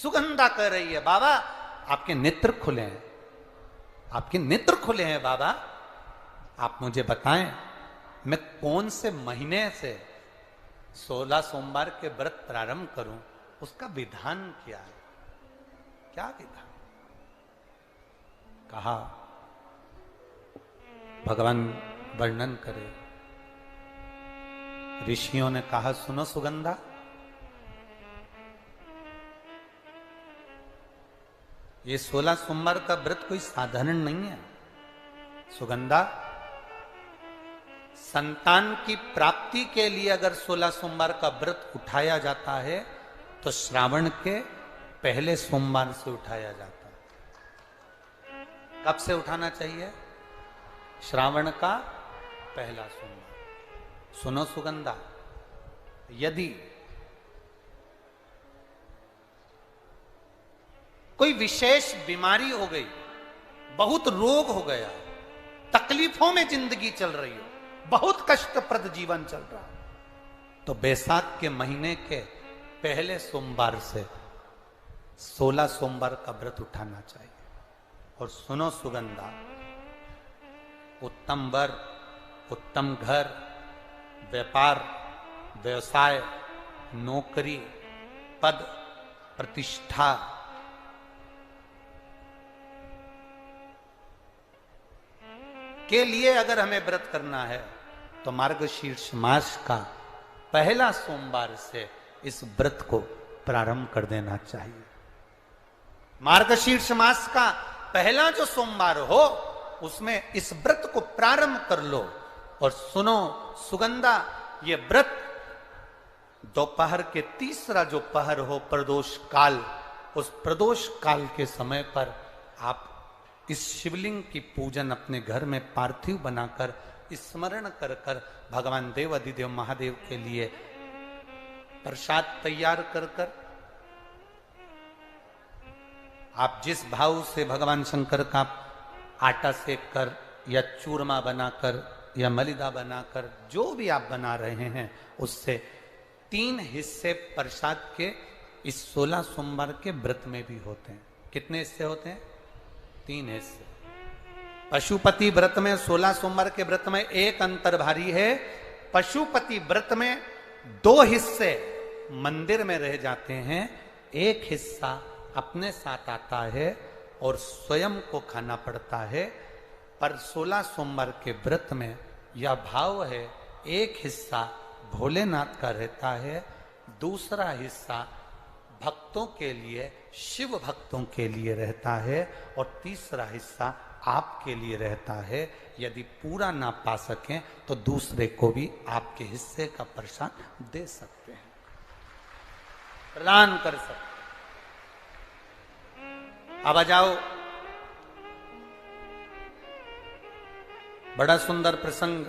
सुगंधा कह रही है, बाबा आपके नेत्र खुले हैं, आपके नेत्र खुले हैं बाबा, आप मुझे बताएं मैं कौन से महीने से 16 सोमवार के व्रत प्रारंभ करूं, उसका विधान क्या है, क्या विधान। कहा भगवान वर्णन करे। ऋषियों ने कहा सुनो सुगंधा, ये 16 सोमवार का व्रत कोई साधारण नहीं है। सुगंधा, संतान की प्राप्ति के लिए अगर 16 सोमवार का व्रत उठाया जाता है तो श्रावण के पहले सोमवार से उठाया जाता है। कब से उठाना चाहिए? श्रावण का पहला सोमवार। सुनो सुगंधा, यदि कोई विशेष बीमारी हो गई, बहुत रोग हो गया, तकलीफों में जिंदगी चल रही हो, बहुत कष्टप्रद जीवन चल रहा, तो बैसाख के महीने के पहले सोमवार से 16 सोमवार का व्रत उठाना चाहिए। और सुनो सुगंधा, उत्तम वर, उत्तम घर, व्यापार, व्यवसाय, नौकरी, पद, प्रतिष्ठा, के लिए अगर हमें व्रत करना है तो मार्गशीर्ष मास का पहला सोमवार से इस व्रत को प्रारंभ कर देना चाहिए। मार्गशीर्ष मास का पहला जो सोमवार हो उसमें इस व्रत को प्रारंभ कर लो। और सुनो सुगंधा, ये व्रत दोपहर के तीसरा जो पहर हो, प्रदोष काल, उस प्रदोष काल के समय पर आप इस शिवलिंग की पूजन अपने घर में पार्थिव बनाकर स्मरण कर कर भगवान देव अधिदेव महादेव के लिए प्रसाद तैयार कर कर, आप जिस भाव से भगवान शंकर का आटा सेक कर या चूरमा बनाकर या मलिदा बनाकर जो भी आप बना रहे हैं, उससे 3 हिस्से प्रसाद के इस 16 सोमवार के व्रत में भी होते हैं। कितने हिस्से होते हैं? 3 हिस्से। पशुपति व्रत में 16 सोमवार के व्रत में एक अंतर भारी है। पशुपति व्रत में 2 हिस्से मंदिर में रह जाते हैं, एक हिस्सा अपने साथ आता है और स्वयं को खाना पड़ता है। पर 16 सोमवार के व्रत में यह भाव है, एक हिस्सा भोलेनाथ का रहता है, दूसरा हिस्सा भक्तों के लिए, शिव भक्तों के लिए रहता है, और तीसरा हिस्सा आपके लिए रहता है। यदि पूरा ना पा सकें तो दूसरे को भी आपके हिस्से का प्रसाद दे सकते हैं, प्रदान कर सकते हैं। अब आ जाओ, बड़ा सुंदर प्रसंग।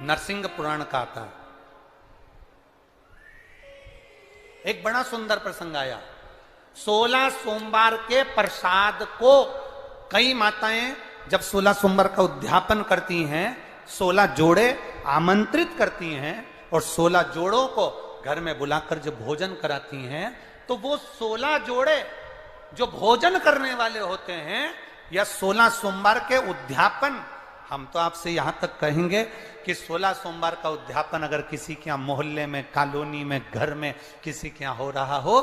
नरसिंह पुराण का आता, एक बड़ा सुंदर प्रसंग आया। 16 सोमवार के प्रसाद को कई माताएं जब 16 सोमवार का उद्यापन करती हैं, 16 जोड़े आमंत्रित करती हैं और 16 जोड़ों को घर में बुलाकर जब भोजन कराती हैं, तो वो 16 जोड़े जो भोजन करने वाले होते हैं या 16 सोमवार के उद्यापन, हम तो आपसे यहां तक कहेंगे कि 16 सोमवार का उद्यापन अगर किसी के यहाँ मोहल्ले में, कॉलोनी में, घर में किसी के यहाँ हो रहा हो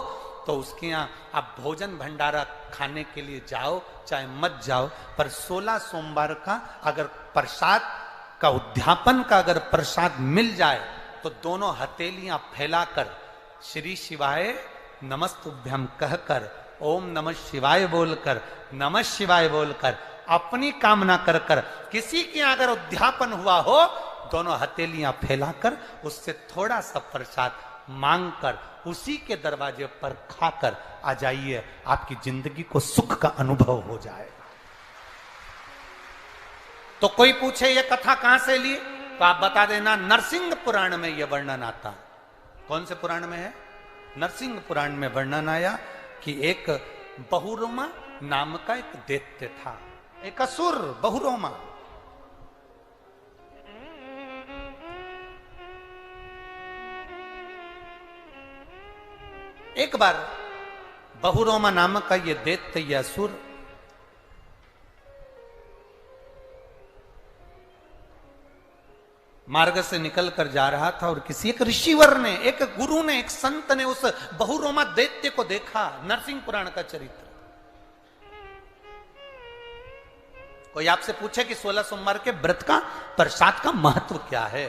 तो उसके यहाँ आप भोजन भंडारा खाने के लिए जाओ चाहे मत जाओ, पर 16 सोमवार का अगर प्रसाद का उद्यापन का अगर प्रसाद मिल जाए तो दोनों हथेलियां फैलाकर श्री शिवाय नमस्तुभ्यम कहकर, ओम नमः शिवाय बोलकर, नमः शिवाय बोलकर, अपनी कामना कर कर, किसी के अगर उद्यापन हुआ हो, दोनों हथेलियां फैलाकर उससे थोड़ा सा प्रसाद मांगकर उसी के दरवाजे पर खाकर आ जाइए, आपकी जिंदगी को सुख का अनुभव हो जाए। तो कोई पूछे ये कथा कहां से ली, तो आप बता देना नरसिंह पुराण में यह वर्णन आता है। कौन से पुराण में है? नरसिंह पुराण में वर्णन आया कि एक बहुरोमा नाम का एक दैत्य था, एक असुर बहुरोमा। एक बार बहुरोमा नामक का ये दैत्य या असुर मार्ग से निकल कर जा रहा था और किसी एक ऋषिवर ने, एक गुरु ने, एक संत ने उस बहुरोमा दैत्य को देखा। नरसिंह पुराण का चरित्र। कोई आपसे पूछे कि 16 सोमवार के व्रत का प्रसाद का महत्व क्या है,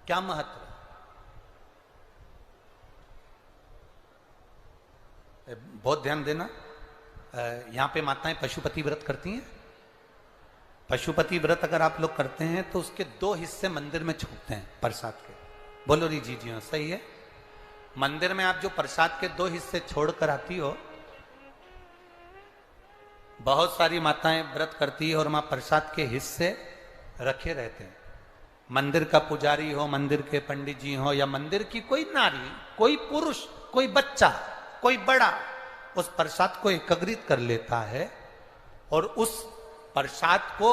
क्या महत्व? बहुत ध्यान देना, यहां पे माताएं पशुपति व्रत करती हैं। पशुपति व्रत अगर आप लोग करते हैं तो उसके 2 हिस्से मंदिर में छूटते हैं प्रसाद के। बोलो री जी हाँ, सही है। मंदिर में आप जो प्रसाद के 2 हिस्से छोड़कर आती हो, बहुत सारी माताएं व्रत करती है और वहां प्रसाद के हिस्से रखे रहते हैं। मंदिर का पुजारी हो, मंदिर के पंडित जी हो, या मंदिर की कोई नारी, कोई पुरुष, कोई बच्चा, कोई बड़ा, उस प्रसाद को एकत्रित कर लेता है और उस प्रसाद को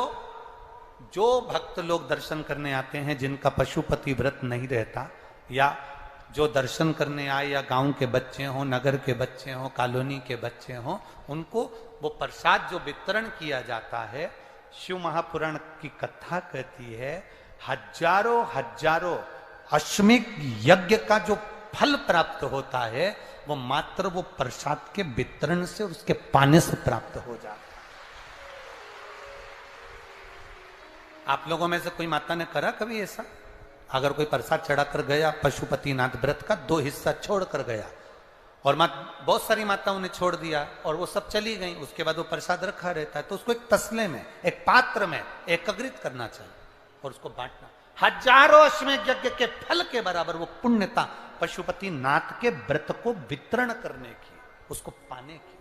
जो भक्त लोग दर्शन करने आते हैं, जिनका पशुपति व्रत नहीं रहता, या जो दर्शन करने आए, या गांव के बच्चे हों, नगर के बच्चे हों, कॉलोनी के बच्चे हों, उनको वो प्रसाद जो वितरण किया जाता है, शिव महापुराण की कथा कहती है, हजारों हजारों अश्वमेध यज्ञ का जो फल प्राप्त होता है, वो मात्र वो प्रसाद के वितरण से, उसके पाने से प्राप्त हो जाता है। आप लोगों में से कोई माता ने करा कभी ऐसा? अगर कोई प्रसाद चढ़ाकर गया, पशुपतिनाथ व्रत का 2 हिस्सा छोड़कर गया, और बहुत सारी माताओं ने छोड़ दिया और वो सब चली गई, उसके बाद वो प्रसाद रखा रहता है, तो उसको एक तसले में, एक पात्र में एकत्रित करना चाहिए और उसको बांटना। हजारों अश्वमेध यज्ञ के फल के बराबर वो पुण्यता पशुपतिनाथ के व्रत को वितरण करने की, उसको पाने की।